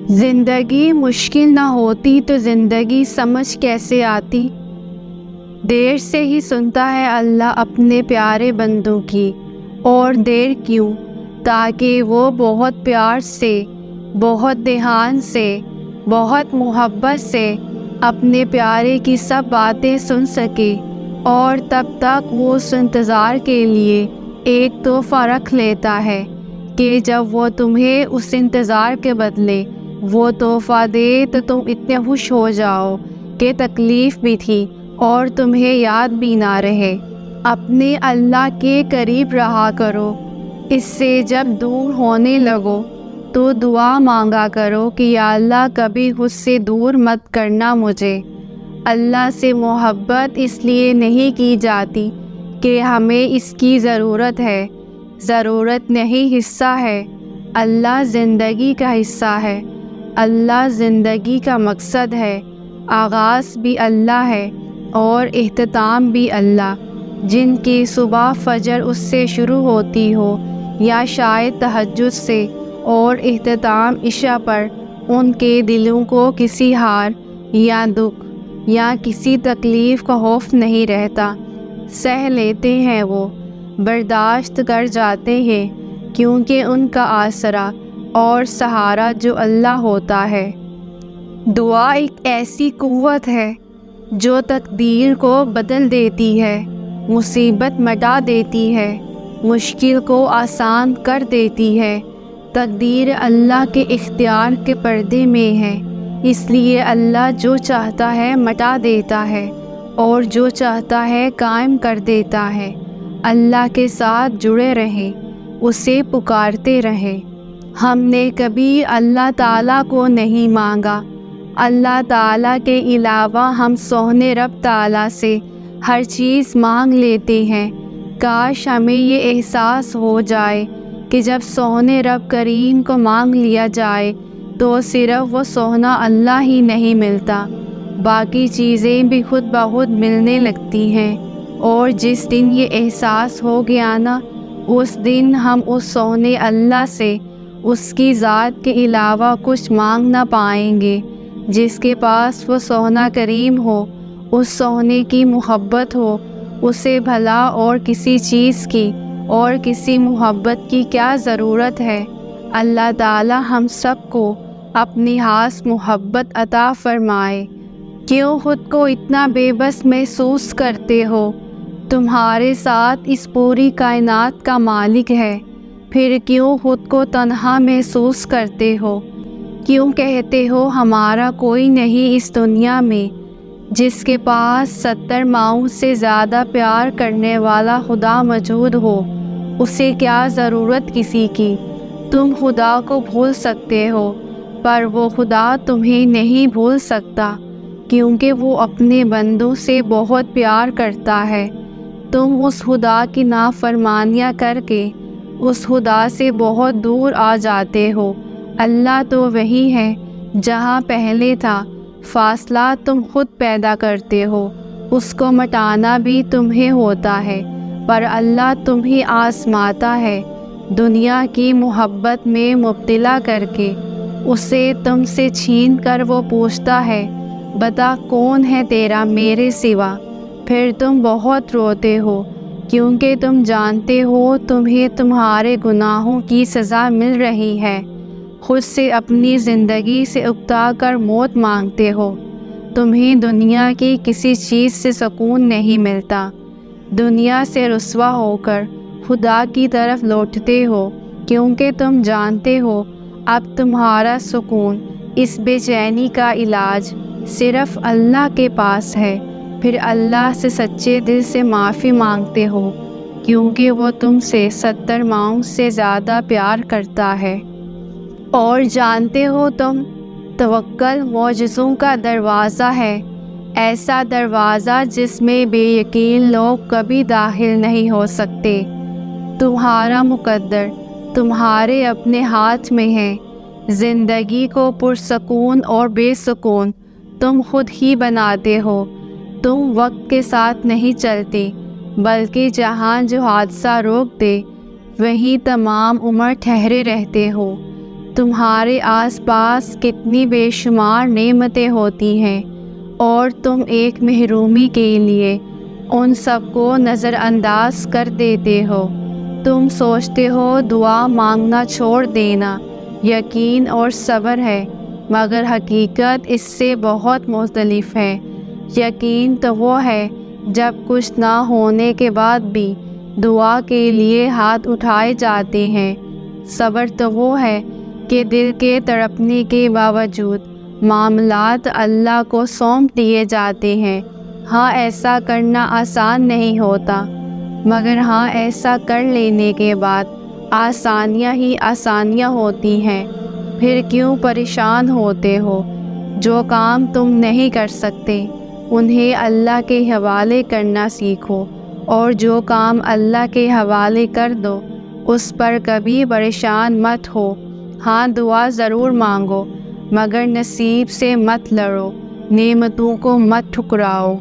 زندگی مشکل نہ ہوتی تو زندگی سمجھ کیسے آتی؟ دیر سے ہی سنتا ہے اللہ اپنے پیارے بندوں کی، اور دیر کیوں؟ تاکہ وہ بہت پیار سے، بہت دھیان سے، بہت محبت سے اپنے پیارے کی سب باتیں سن سکے، اور تب تک وہ اس انتظار کے لیے ایک تحفہ رکھ لیتا ہے کہ جب وہ تمہیں اس انتظار کے بدلے وہ تحفہ دے تو تم اتنے خوش ہو جاؤ کہ تکلیف بھی تھی اور تمہیں یاد بھی نہ رہے۔ اپنے اللہ کے قریب رہا کرو، اس سے جب دور ہونے لگو تو دعا مانگا کرو کہ یا اللہ کبھی خود سے دور مت کرنا مجھے۔ اللہ سے محبت اس لیے نہیں کی جاتی کہ ہمیں اس کی ضرورت ہے، ضرورت نہیں، حصہ ہے۔ اللہ زندگی کا حصہ ہے، اللہ زندگی کا مقصد ہے، آغاز بھی اللہ ہے اور اختتام بھی اللہ۔ جن کی صبح فجر اس سے شروع ہوتی ہو یا شاید تہجد سے، اور اختتام عشاء پر، ان کے دلوں کو کسی ہار یا دکھ یا کسی تکلیف کا خوف نہیں رہتا۔ سہ لیتے ہیں وہ، برداشت کر جاتے ہیں، کیونکہ ان کا آسرا اور سہارا جو اللہ ہوتا ہے۔ دعا ایک ایسی قوت ہے جو تقدیر کو بدل دیتی ہے، مصیبت مٹا دیتی ہے، مشکل کو آسان کر دیتی ہے۔ تقدیر اللہ کے اختیار کے پردے میں ہے، اس لیے اللہ جو چاہتا ہے مٹا دیتا ہے اور جو چاہتا ہے قائم کر دیتا ہے۔ اللہ کے ساتھ جڑے رہیں، اسے پکارتے رہیں۔ ہم نے کبھی اللہ تعالیٰ کو نہیں مانگا، اللہ تعالیٰ کے علاوہ ہم سونے رب تعالیٰ سے ہر چیز مانگ لیتے ہیں۔ کاش ہمیں یہ احساس ہو جائے کہ جب سونے رب کریم کو مانگ لیا جائے تو صرف وہ سونا اللہ ہی نہیں ملتا، باقی چیزیں بھی خود بخود ملنے لگتی ہیں۔ اور جس دن یہ احساس ہو گیا نا، اس دن ہم اس سونے اللہ سے اس کی ذات کے علاوہ کچھ مانگ نہ پائیں گے۔ جس کے پاس وہ سونا کریم ہو، اس سونے کی محبت ہو، اسے بھلا اور کسی چیز کی اور کسی محبت کی کیا ضرورت ہے؟ اللہ تعالی ہم سب کو اپنی خاص محبت عطا فرمائے۔ کیوں خود کو اتنا بے بس محسوس کرتے ہو؟ تمہارے ساتھ اس پوری کائنات کا مالک ہے، پھر کیوں خود کو تنہا محسوس کرتے ہو؟ کیوں کہتے ہو ہمارا کوئی نہیں اس دنیا میں؟ جس کے پاس 70 ماؤں سے زیادہ پیار کرنے والا خدا موجود ہو، اسے کیا ضرورت کسی کی؟ تم خدا کو بھول سکتے ہو، پر وہ خدا تمہیں نہیں بھول سکتا، کیونکہ وہ اپنے بندوں سے بہت پیار کرتا ہے۔ تم اس خدا کی نافرمانیاں کر کے اس خدا سے بہت دور آ جاتے ہو۔ اللہ تو وہی ہے جہاں پہلے تھا، فاصلہ تم خود پیدا کرتے ہو، اس کو مٹانا بھی تمہیں ہوتا ہے، پر اللہ تمہیں آزماتا ہے، دنیا کی محبت میں مبتلا کر کے۔ اسے تم سے چھین کر وہ پوچھتا ہے، بتا کون ہے تیرا میرے سوا؟ پھر تم بہت روتے ہو، کیونکہ تم جانتے ہو تمہیں تمہارے گناہوں کی سزا مل رہی ہے۔ خود سے اپنی زندگی سے اکتا کر موت مانگتے ہو۔ تمہیں دنیا کی کسی چیز سے سکون نہیں ملتا، دنیا سے رسوا ہو کر خدا کی طرف لوٹتے ہو، کیونکہ تم جانتے ہو اب تمہارا سکون، اس بے چینی کا علاج صرف اللہ کے پاس ہے۔ پھر اللہ سے سچے دل سے معافی مانگتے ہو، کیونکہ وہ تم سے 70 ماؤں سے زیادہ پیار کرتا ہے۔ اور جانتے ہو تم، توکل معجزوں کا دروازہ ہے، ایسا دروازہ جس میں بے یقین لوگ کبھی داخل نہیں ہو سکتے۔ تمہارا مقدر تمہارے اپنے ہاتھ میں ہے، زندگی کو پرسکون اور بے سکون تم خود ہی بناتے ہو۔ تم وقت کے ساتھ نہیں چلتے، بلکہ جہاں جو حادثہ روک دے وہیں تمام عمر ٹھہرے رہتے ہو۔ تمہارے آس پاس کتنی بے شمار نعمتیں ہوتی ہیں اور تم ایک محرومی کے لیے ان سب کو نظر انداز کر دیتے ہو۔ تم سوچتے ہو دعا مانگنا چھوڑ دینا یقین اور صبر ہے، مگر حقیقت اس سے بہت مختلف ہے۔ یقین تو وہ ہے جب کچھ نہ ہونے کے بعد بھی دعا کے لیے ہاتھ اٹھائے جاتے ہیں۔ صبر تو وہ ہے کہ دل کے تڑپنے کے باوجود معاملات اللہ کو سونپ دیے جاتے ہیں۔ ہاں ایسا کرنا آسان نہیں ہوتا، مگر ہاں ایسا کر لینے کے بعد آسانیاں ہی آسانیاں ہوتی ہیں۔ پھر کیوں پریشان ہوتے ہو؟ جو کام تم نہیں کر سکتے انہیں اللہ کے حوالے کرنا سیکھو، اور جو کام اللہ کے حوالے کر دو اس پر کبھی پریشان مت ہو۔ ہاں دعا ضرور مانگو، مگر نصیب سے مت لڑو، نعمتوں کو مت ٹھکراؤ۔